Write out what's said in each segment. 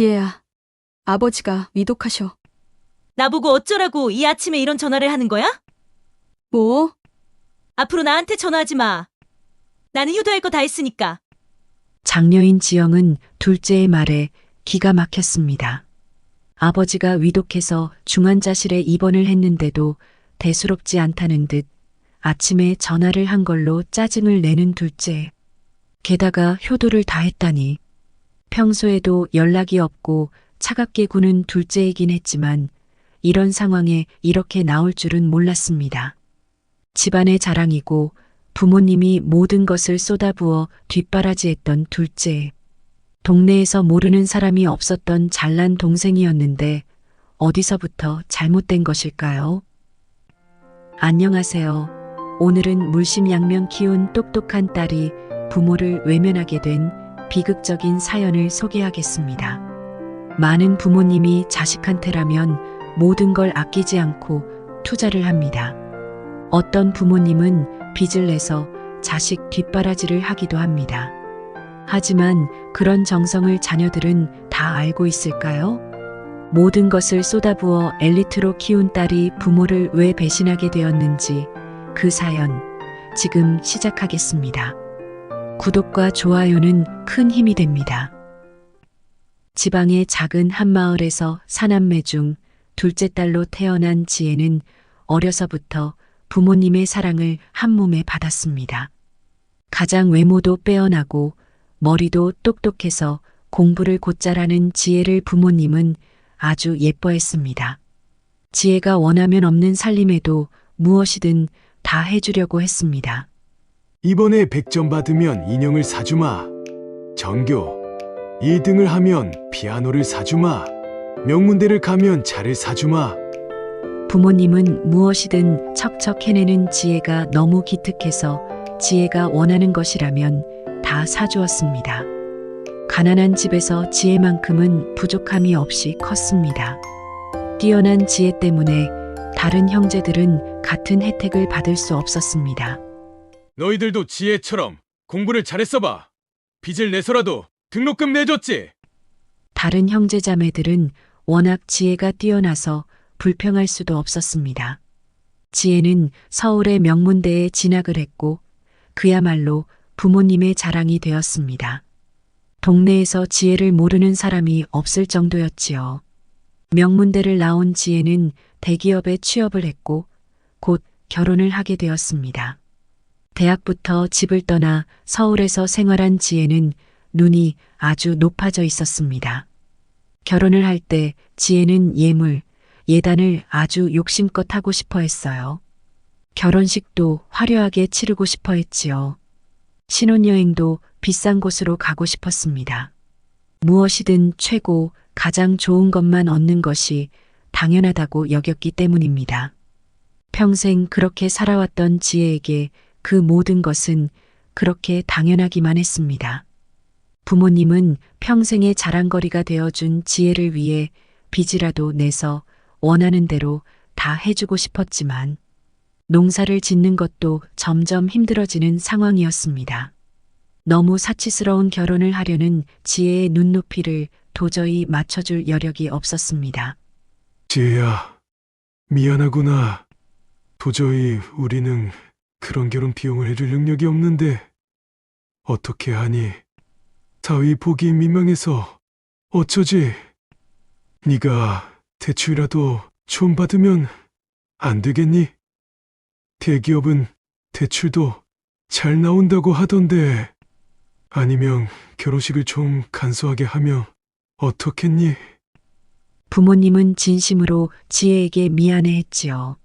지혜야, 아버지가 위독하셔. 나보고 어쩌라고 이 아침에 이런 전화를 하는 거야? 뭐? 앞으로 나한테 전화하지 마. 나는 효도할 거 다 했으니까. 장녀인 지영은 둘째의 말에 기가 막혔습니다. 아버지가 위독해서 중환자실에 입원을 했는데도 대수롭지 않다는 듯 아침에 전화를 한 걸로 짜증을 내는 둘째. 게다가 효도를 다 했다니. 평소에도 연락이 없고 차갑게 구는 둘째이긴 했지만 이런 상황에 이렇게 나올 줄은 몰랐습니다. 집안의 자랑이고 부모님이 모든 것을 쏟아부어 뒷바라지했던 둘째. 동네에서 모르는 사람이 없었던 잘난 동생이었는데 어디서부터 잘못된 것일까요? 안녕하세요. 오늘은 물심양면 키운 똑똑한 딸이 부모를 외면하게 된 비극적인 사연을 소개하겠습니다. 많은 부모님이 자식한테라면 모든 걸 아끼지 않고 투자를 합니다. 어떤 부모님은 빚을 내서 자식 뒷바라지를 하기도 합니다. 하지만 그런 정성을 자녀들은 다 알고 있을까요? 모든 것을 쏟아부어 엘리트로 키운 딸이 부모를 왜 배신하게 되었는지 그 사연 지금 시작하겠습니다. 구독과 좋아요는 큰 힘이 됩니다. 지방의 작은 한마을에서 사남매 중 둘째 딸로 태어난 지혜는 어려서부터 부모님의 사랑을 한몸에 받았습니다. 가장 외모도 빼어나고 머리도 똑똑해서 공부를 곧잘 하는 지혜를 부모님은 아주 예뻐했습니다. 지혜가 원하면 없는 살림에도 무엇이든 다 해주려고 했습니다. 이번에 100점 받으면 인형을 사주마. 전교 1등을 하면 피아노를 사주마. 명문대를 가면 차를 사주마. 부모님은 무엇이든 척척 해내는 지혜가 너무 기특해서 지혜가 원하는 것이라면 다 사주었습니다. 가난한 집에서 지혜만큼은 부족함이 없이 컸습니다. 뛰어난 지혜 때문에 다른 형제들은 같은 혜택을 받을 수 없었습니다. 너희들도 지혜처럼 공부를 잘했어 봐. 빚을 내서라도 등록금 내줬지. 다른 형제자매들은 워낙 지혜가 뛰어나서 불평할 수도 없었습니다. 지혜는 서울의 명문대에 진학을 했고 그야말로 부모님의 자랑이 되었습니다. 동네에서 지혜를 모르는 사람이 없을 정도였지요. 명문대를 나온 지혜는 대기업에 취업을 했고 곧 결혼을 하게 되었습니다. 대학부터 집을 떠나 서울에서 생활한 지혜는 눈이 아주 높아져 있었습니다. 결혼을 할 때 지혜는 예단을 아주 욕심껏 하고 싶어 했어요. 결혼식도 화려하게 치르고 싶어 했지요. 신혼여행도 비싼 곳으로 가고 싶었습니다. 무엇이든 최고, 가장 좋은 것만 얻는 것이 당연하다고 여겼기 때문입니다. 평생 그렇게 살아왔던 지혜에게 그 모든 것은 그렇게 당연하기만 했습니다. 부모님은 평생의 자랑거리가 되어준 지혜를 위해 빚이라도 내서 원하는 대로 다 해주고 싶었지만 농사를 짓는 것도 점점 힘들어지는 상황이었습니다. 너무 사치스러운 결혼을 하려는 지혜의 눈높이를 도저히 맞춰줄 여력이 없었습니다. 지혜야, 미안하구나. 도저히 우리는 그런 결혼 비용을 해줄 능력이 없는데 어떻게 하니? 사위 보기 민망해서 어쩌지? 네가 대출이라도 좀 받으면 안 되겠니? 대기업은 대출도 잘 나온다고 하던데. 아니면 결혼식을 좀 간소하게 하면 어떻겠니? 부모님은 진심으로 지혜에게 미안해했지요.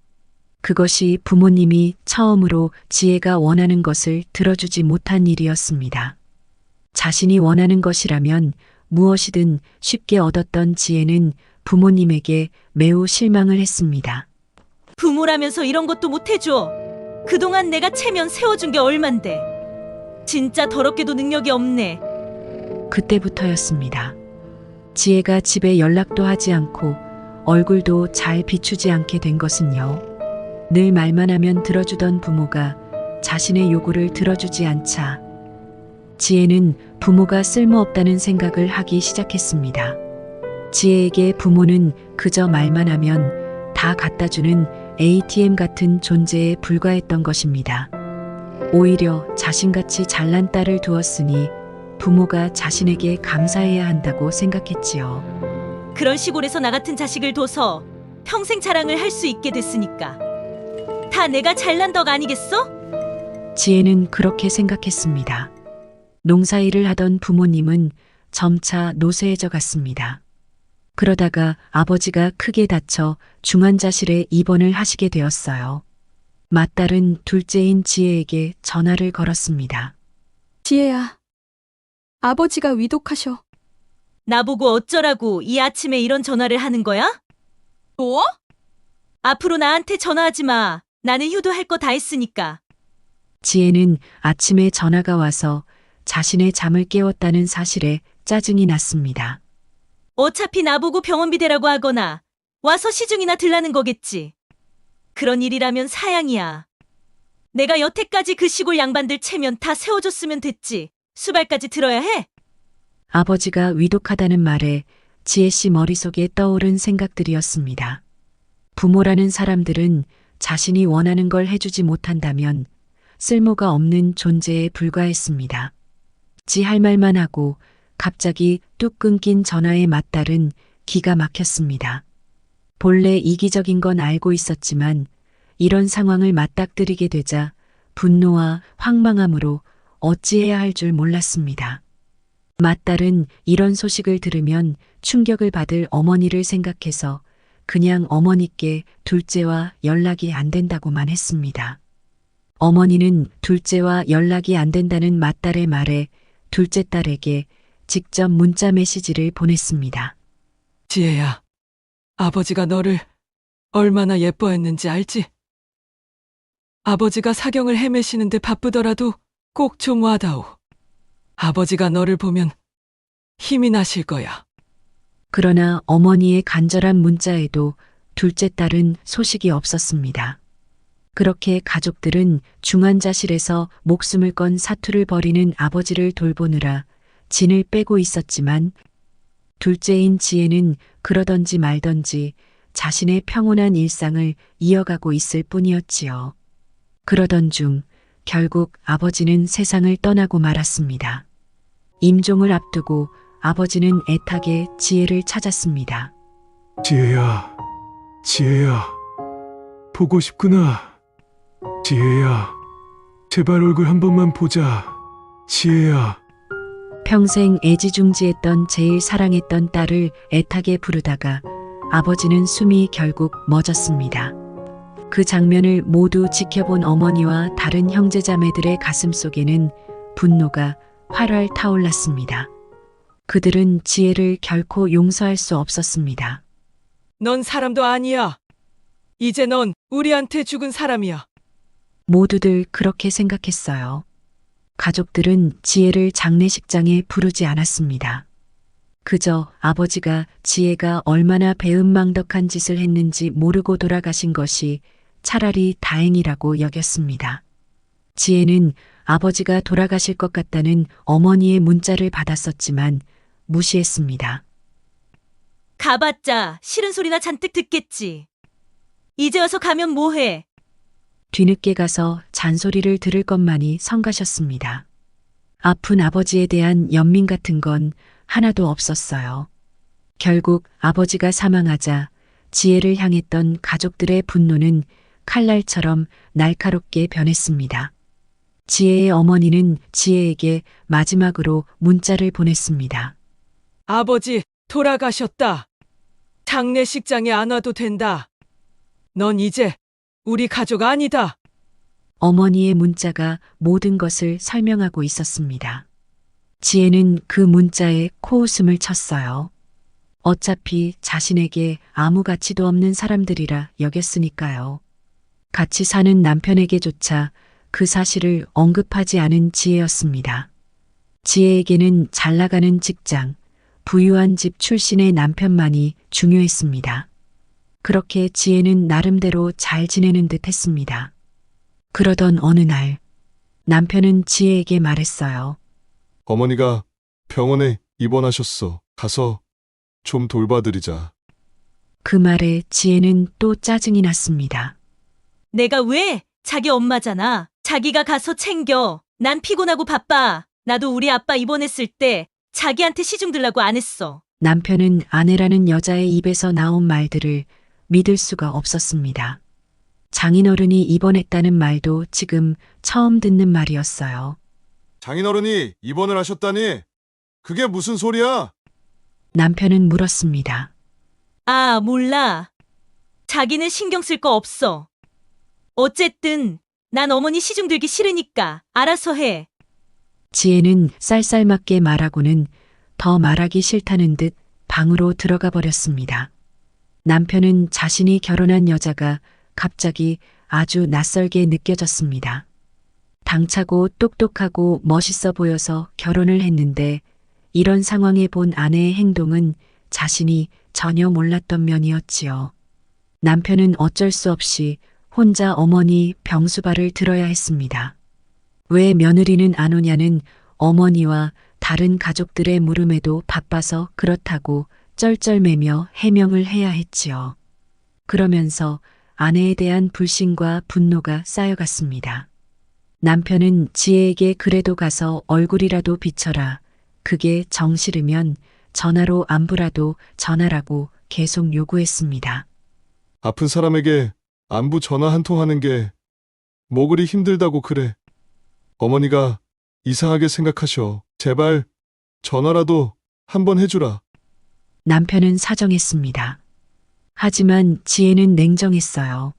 그것이 부모님이 처음으로 지혜가 원하는 것을 들어주지 못한 일이었습니다. 자신이 원하는 것이라면 무엇이든 쉽게 얻었던 지혜는 부모님에게 매우 실망을 했습니다. 부모라면서 이런 것도 못 해줘. 그동안 내가 체면 세워준 게 얼만데. 진짜 더럽게도 능력이 없네. 그때부터였습니다. 지혜가 집에 연락도 하지 않고 얼굴도 잘 비추지 않게 된 것은요. 늘 말만 하면 들어주던 부모가 자신의 요구를 들어주지 않자 지혜는 부모가 쓸모없다는 생각을 하기 시작했습니다. 지혜에게 부모는 그저 말만 하면 다 갖다주는 ATM 같은 존재에 불과했던 것입니다. 오히려 자신같이 잘난 딸을 두었으니 부모가 자신에게 감사해야 한다고 생각했지요. 그런 시골에서 나 같은 자식을 둬서 평생 자랑을 할 수 있게 됐으니까. 다 내가 잘난 덕 아니겠어? 지혜는 그렇게 생각했습니다. 농사일을 하던 부모님은 점차 노쇠해져 갔습니다. 그러다가 아버지가 크게 다쳐 중환자실에 입원을 하시게 되었어요. 맏딸은 둘째인 지혜에게 전화를 걸었습니다. 지혜야, 아버지가 위독하셔. 나보고 어쩌라고 이 아침에 이런 전화를 하는 거야? 뭐? 앞으로 나한테 전화하지 마. 나는 효도할 거 다 했으니까. 지혜는 아침에 전화가 와서 자신의 잠을 깨웠다는 사실에 짜증이 났습니다. 어차피 나보고 병원비 대라고 하거나 와서 시중이나 들라는 거겠지. 그런 일이라면 사양이야. 내가 여태까지 그 시골 양반들 체면 다 세워줬으면 됐지. 수발까지 들어야 해? 아버지가 위독하다는 말에 지혜 씨 머릿속에 떠오른 생각들이었습니다. 부모라는 사람들은 자신이 원하는 걸 해주지 못한다면 쓸모가 없는 존재에 불과했습니다. 지 할 말만 하고 갑자기 뚝 끊긴 전화의 맏딸은 기가 막혔습니다. 본래 이기적인 건 알고 있었지만 이런 상황을 맞닥뜨리게 되자 분노와 황망함으로 어찌해야 할 줄 몰랐습니다. 맏딸은 이런 소식을 들으면 충격을 받을 어머니를 생각해서 그냥 어머니께 둘째와 연락이 안 된다고만 했습니다. 어머니는 둘째와 연락이 안 된다는 맏딸의 말에 둘째 딸에게 직접 문자 메시지를 보냈습니다. 지혜야, 아버지가 너를 얼마나 예뻐했는지 알지? 아버지가 사경을 헤매시는데 바쁘더라도 꼭 좀 와다오. 아버지가 너를 보면 힘이 나실 거야. 그러나 어머니의 간절한 문자에도 둘째 딸은 소식이 없었습니다. 그렇게 가족들은 중환자실에서 목숨을 건 사투를 벌이는 아버지를 돌보느라 진을 빼고 있었지만 둘째인 지혜는 그러던지 말던지 자신의 평온한 일상을 이어가고 있을 뿐이었지요. 그러던 중 결국 아버지는 세상을 떠나고 말았습니다. 임종을 앞두고 아버지는 애타게 지혜를 찾았습니다. 지혜야, 지혜야, 보고 싶구나. 지혜야, 제발 얼굴 한 번만 보자. 지혜야. 평생 애지중지했던 제일 사랑했던 딸을 애타게 부르다가 아버지는 숨이 결국 멎었습니다. 그 장면을 모두 지켜본 어머니와 다른 형제자매들의 가슴 속에는 분노가 활활 타올랐습니다. 그들은 지혜를 결코 용서할 수 없었습니다. 넌 사람도 아니야. 이제 넌 우리한테 죽은 사람이야. 모두들 그렇게 생각했어요. 가족들은 지혜를 장례식장에 부르지 않았습니다. 그저 아버지가 지혜가 얼마나 배은망덕한 짓을 했는지 모르고 돌아가신 것이 차라리 다행이라고 여겼습니다. 지혜는 아버지가 돌아가실 것 같다는 어머니의 문자를 받았었지만 무시했습니다. 가봤자 싫은 소리나 잔뜩 듣겠지. 이제 와서 가면 뭐해? 뒤늦게 가서 잔소리를 들을 것만이 성가셨습니다. 아픈 아버지에 대한 연민 같은 건 하나도 없었어요. 결국 아버지가 사망하자 지혜를 향했던 가족들의 분노는 칼날처럼 날카롭게 변했습니다. 지혜의 어머니는 지혜에게 마지막으로 문자를 보냈습니다. 아버지 돌아가셨다. 장례식장에 안 와도 된다. 넌 이제 우리 가족 아니다. 어머니의 문자가 모든 것을 설명하고 있었습니다. 지혜는 그 문자에 코웃음을 쳤어요. 어차피 자신에게 아무 가치도 없는 사람들이라 여겼으니까요. 같이 사는 남편에게조차 그 사실을 언급하지 않은 지혜였습니다. 지혜에게는 잘 나가는 직장, 부유한 집 출신의 남편만이 중요했습니다. 그렇게 지혜는 나름대로 잘 지내는 듯 했습니다. 그러던 어느 날 남편은 지혜에게 말했어요. 어머니가 병원에 입원하셨어. 가서 좀 돌봐드리자. 그 말에 지혜는 또 짜증이 났습니다. 내가 왜? 자기 엄마잖아. 자기가 가서 챙겨. 난 피곤하고 바빠. 나도 우리 아빠 입원했을 때 자기한테 시중 들라고 안 했어. 남편은 아내라는 여자의 입에서 나온 말들을 믿을 수가 없었습니다. 장인어른이 입원했다는 말도 지금 처음 듣는 말이었어요. 장인어른이 입원을 하셨다니? 그게 무슨 소리야? 남편은 물었습니다. 아, 몰라. 자기는 신경 쓸 거 없어. 어쨌든 난 어머니 시중 들기 싫으니까 알아서 해. 지혜는 쌀쌀맞게 말하고는 더 말하기 싫다는 듯 방으로 들어가 버렸습니다. 남편은 자신이 결혼한 여자가 갑자기 아주 낯설게 느껴졌습니다. 당차고 똑똑하고 멋있어 보여서 결혼을 했는데 이런 상황에 본 아내의 행동은 자신이 전혀 몰랐던 면이었지요. 남편은 어쩔 수 없이 혼자 어머니 병수발을 들어야 했습니다. 왜 며느리는 안 오냐는 어머니와 다른 가족들의 물음에도 바빠서 그렇다고 쩔쩔매며 해명을 해야 했지요. 그러면서 아내에 대한 불신과 분노가 쌓여갔습니다. 남편은 지혜에게 그래도 가서 얼굴이라도 비춰라. 그게 정 싫으면 전화로 안부라도 전하라고 계속 요구했습니다. 아픈 사람에게 안부 전화 한 통 하는 게 뭐 그리 힘들다고 그래. 어머니가 이상하게 생각하셔. 제발 전화라도 한번 해주라. 남편은 사정했습니다. 하지만 지혜는 냉정했어요.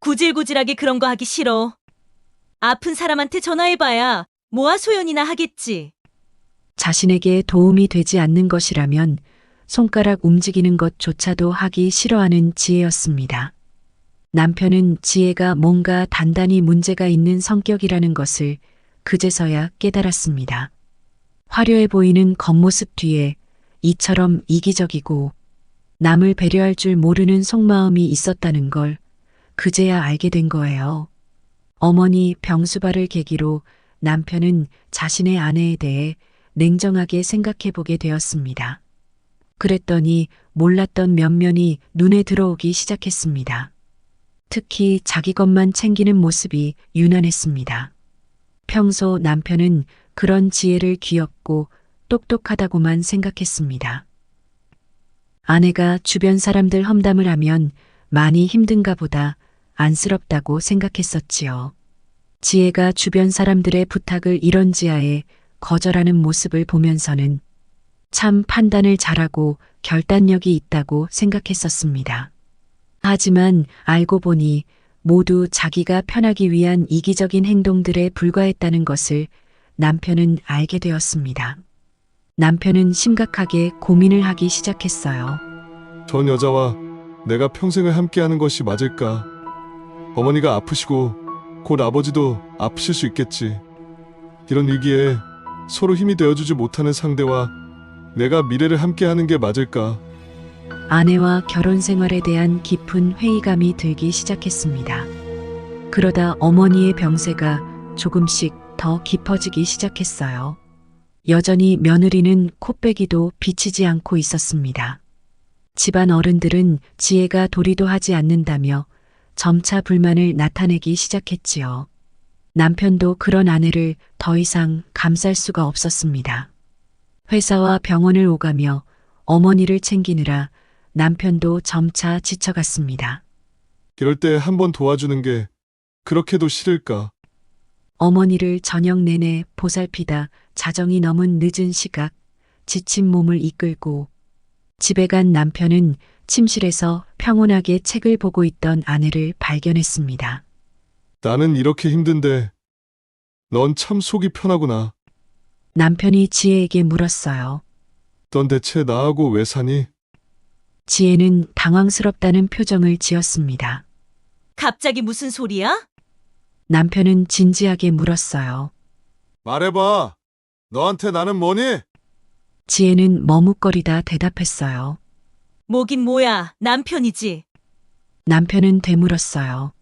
구질구질하게 그런 거 하기 싫어. 아픈 사람한테 전화해봐야 뭐하 소연이나 하겠지. 자신에게 도움이 되지 않는 것이라면 손가락 움직이는 것조차도 하기 싫어하는 지혜였습니다. 남편은 지혜가 뭔가 단단히 문제가 있는 성격이라는 것을 그제서야 깨달았습니다. 화려해 보이는 겉모습 뒤에 이처럼 이기적이고 남을 배려할 줄 모르는 속마음이 있었다는 걸 그제야 알게 된 거예요. 어머니 병수발을 계기로 남편은 자신의 아내에 대해 냉정하게 생각해 보게 되었습니다. 그랬더니 몰랐던 면면이 눈에 들어오기 시작했습니다. 특히 자기 것만 챙기는 모습이 유난했습니다. 평소 남편은 그런 지혜를 귀엽고 똑똑하다고만 생각했습니다. 아내가 주변 사람들 험담을 하면 많이 힘든가 보다 안쓰럽다고 생각했었지요. 지혜가 주변 사람들의 부탁을 이런지하에 거절하는 모습을 보면서는 참 판단을 잘하고 결단력이 있다고 생각했었습니다. 하지만 알고 보니 모두 자기가 편하기 위한 이기적인 행동들에 불과했다는 것을 남편은 알게 되었습니다. 남편은 심각하게 고민을 하기 시작했어요. 전 여자와 내가 평생을 함께하는 것이 맞을까? 어머니가 아프시고 곧 아버지도 아프실 수 있겠지. 이런 위기에 서로 힘이 되어주지 못하는 상대와 내가 미래를 함께하는 게 맞을까? 아내와 결혼 생활에 대한 깊은 회의감이 들기 시작했습니다. 그러다 어머니의 병세가 조금씩 더 깊어지기 시작했어요. 여전히 며느리는 코빼기도 비치지 않고 있었습니다. 집안 어른들은 지혜가 도리도 하지 않는다며 점차 불만을 나타내기 시작했지요. 남편도 그런 아내를 더 이상 감쌀 수가 없었습니다. 회사와 병원을 오가며 어머니를 챙기느라 남편도 점차 지쳐갔습니다. 이럴 때 한번 도와주는 게 그렇게도 싫을까? 어머니를 저녁 내내 보살피다 자정이 넘은 늦은 시각 지친 몸을 이끌고 집에 간 남편은 침실에서 평온하게 책을 보고 있던 아내를 발견했습니다. 나는 이렇게 힘든데 넌 참 속이 편하구나. 남편이 지혜에게 물었어요. 넌 대체 나하고 왜 사니? 지혜는 당황스럽다는 표정을 지었습니다. 갑자기 무슨 소리야? 남편은 진지하게 물었어요. 말해봐. 너한테 나는 뭐니? 지혜는 머뭇거리다 대답했어요. 뭐긴 뭐야, 남편이지. 남편은 되물었어요.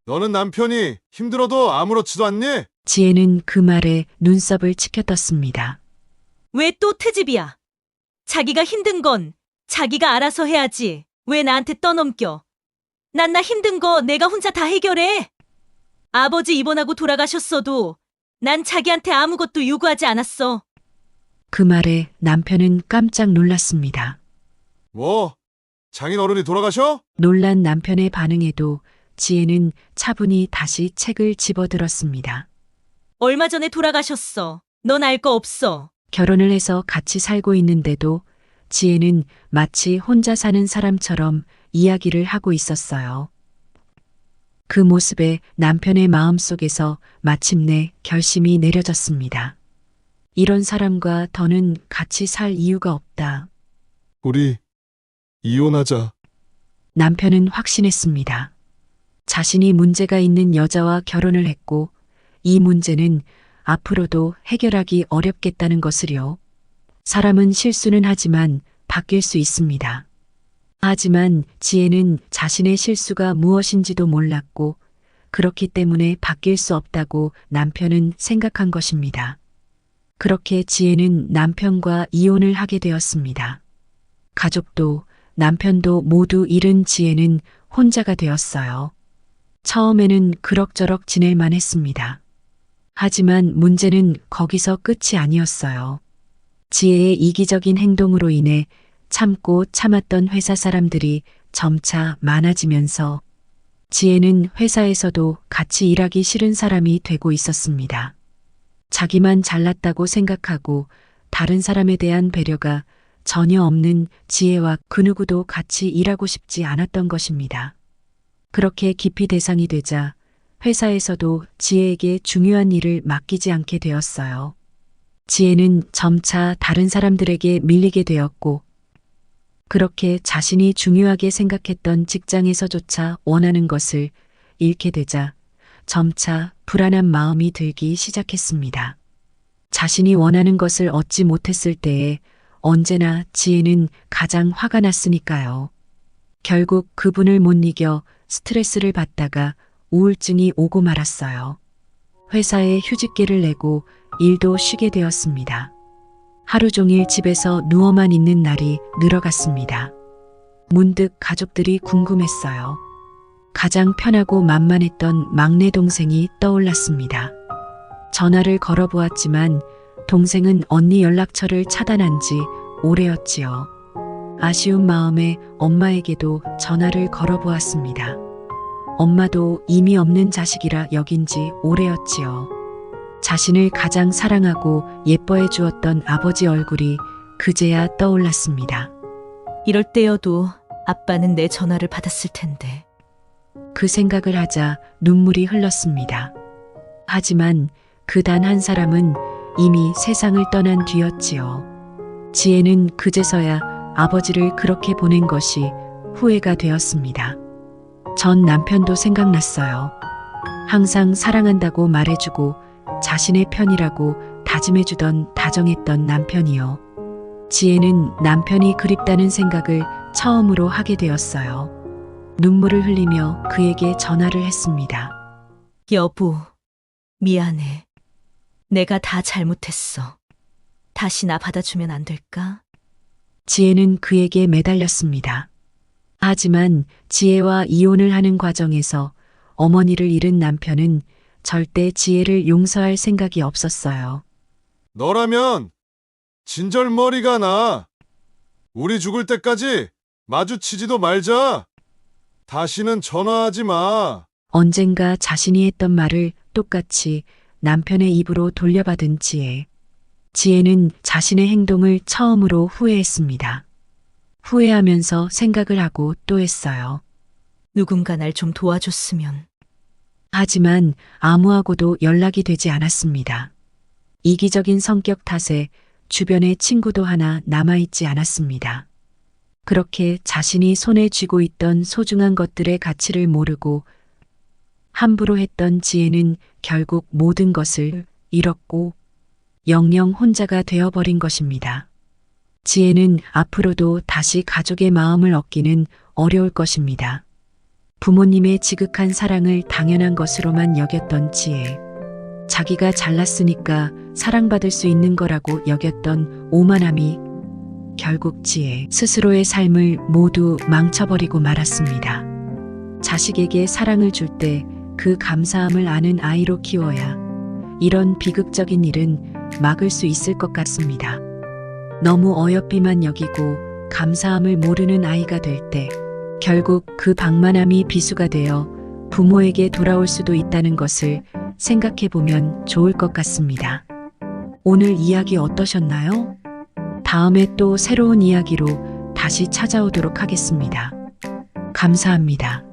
너는 남편이 힘들어도 아무렇지도 않니? 지혜는 그 말에 눈썹을 치켜떴습니다. 왜 또 트집이야? 자기가 힘든 건 자기가 알아서 해야지. 왜 나한테 떠넘겨? 난 나 힘든 거 내가 혼자 다 해결해. 아버지 입원하고 돌아가셨어도 난 자기한테 아무것도 요구하지 않았어. 그 말에 남편은 깜짝 놀랐습니다. 뭐? 장인 어른이 돌아가셔? 놀란 남편의 반응에도 지혜는 차분히 다시 책을 집어들었습니다. 얼마 전에 돌아가셨어. 넌 알 거 없어. 결혼을 해서 같이 살고 있는데도 지혜는 마치 혼자 사는 사람처럼 이야기를 하고 있었어요. 그 모습에 남편의 마음속에서 마침내 결심이 내려졌습니다. 이런 사람과 더는 같이 살 이유가 없다. 우리 이혼하자. 남편은 확신했습니다. 자신이 문제가 있는 여자와 결혼을 했고 이 문제는 앞으로도 해결하기 어렵겠다는 것을요. 사람은 실수는 하지만 바뀔 수 있습니다. 하지만 지혜는 자신의 실수가 무엇인지도 몰랐고 그렇기 때문에 바뀔 수 없다고 남편은 생각한 것입니다. 그렇게 지혜는 남편과 이혼을 하게 되었습니다. 가족도 남편도 모두 잃은 지혜는 혼자가 되었어요. 처음에는 그럭저럭 지낼만 했습니다. 하지만 문제는 거기서 끝이 아니었어요. 지혜의 이기적인 행동으로 인해 참고 참았던 회사 사람들이 점차 많아지면서 지혜는 회사에서도 같이 일하기 싫은 사람이 되고 있었습니다. 자기만 잘났다고 생각하고 다른 사람에 대한 배려가 전혀 없는 지혜와 그 누구도 같이 일하고 싶지 않았던 것입니다. 그렇게 기피 대상이 되자 회사에서도 지혜에게 중요한 일을 맡기지 않게 되었어요. 지혜는 점차 다른 사람들에게 밀리게 되었고 그렇게 자신이 중요하게 생각했던 직장에서조차 원하는 것을 잃게 되자 점차 불안한 마음이 들기 시작했습니다. 자신이 원하는 것을 얻지 못했을 때에 언제나 지혜는 가장 화가 났으니까요. 결국 그분을 못 이겨 스트레스를 받다가 우울증이 오고 말았어요. 회사에 휴직계를 내고 일도 쉬게 되었습니다. 하루 종일 집에서 누워만 있는 날이 늘어갔습니다. 문득 가족들이 궁금했어요. 가장 편하고 만만했던 막내 동생이 떠올랐습니다. 전화를 걸어보았지만 동생은 언니 연락처를 차단한 지 오래였지요. 아쉬운 마음에 엄마에게도 전화를 걸어보았습니다. 엄마도 의미 없는 자식이라 여긴 지 오래였지요. 자신을 가장 사랑하고 예뻐해 주었던 아버지 얼굴이 그제야 떠올랐습니다. 이럴 때여도 아빠는 내 전화를 받았을 텐데. 그 생각을 하자 눈물이 흘렀습니다. 하지만 그 단 한 사람은 이미 세상을 떠난 뒤였지요. 지혜는 그제서야 아버지를 그렇게 보낸 것이 후회가 되었습니다. 전 남편도 생각났어요. 항상 사랑한다고 말해주고 자신의 편이라고 다짐해주던 다정했던 남편이요. 지혜는 남편이 그립다는 생각을 처음으로 하게 되었어요. 눈물을 흘리며 그에게 전화를 했습니다. 여보, 미안해. 내가 다 잘못했어. 다시 나 받아주면 안 될까? 지혜는 그에게 매달렸습니다. 하지만 지혜와 이혼을 하는 과정에서 어머니를 잃은 남편은 절대 지혜를 용서할 생각이 없었어요. 너라면 진절머리가 나. 우리 죽을 때까지 마주치지도 말자. 다시는 전화하지 마. 언젠가 자신이 했던 말을 똑같이 남편의 입으로 돌려받은 지혜. 지혜는 자신의 행동을 처음으로 후회했습니다. 후회하면서 생각을 하고 또 했어요. 누군가 날 좀 도와줬으면. 하지만 아무하고도 연락이 되지 않았습니다. 이기적인 성격 탓에 주변에 친구도 하나 남아있지 않았습니다. 그렇게 자신이 손에 쥐고 있던 소중한 것들의 가치를 모르고 함부로 했던 지혜는 결국 모든 것을 잃었고 영영 혼자가 되어버린 것입니다. 지혜는 앞으로도 다시 가족의 마음을 얻기는 어려울 것입니다. 부모님의 지극한 사랑을 당연한 것으로만 여겼던 지혜. 자기가 잘났으니까 사랑받을 수 있는 거라고 여겼던 오만함이 결국 지혜 스스로의 삶을 모두 망쳐버리고 말았습니다. 자식에게 사랑을 줄 때 그 감사함을 아는 아이로 키워야 이런 비극적인 일은 막을 수 있을 것 같습니다. 너무 어여삐만 여기고 감사함을 모르는 아이가 될 때 결국 그 방만함이 비수가 되어 부모에게 돌아올 수도 있다는 것을 생각해 보면 좋을 것 같습니다. 오늘 이야기 어떠셨나요? 다음에 또 새로운 이야기로 다시 찾아오도록 하겠습니다. 감사합니다.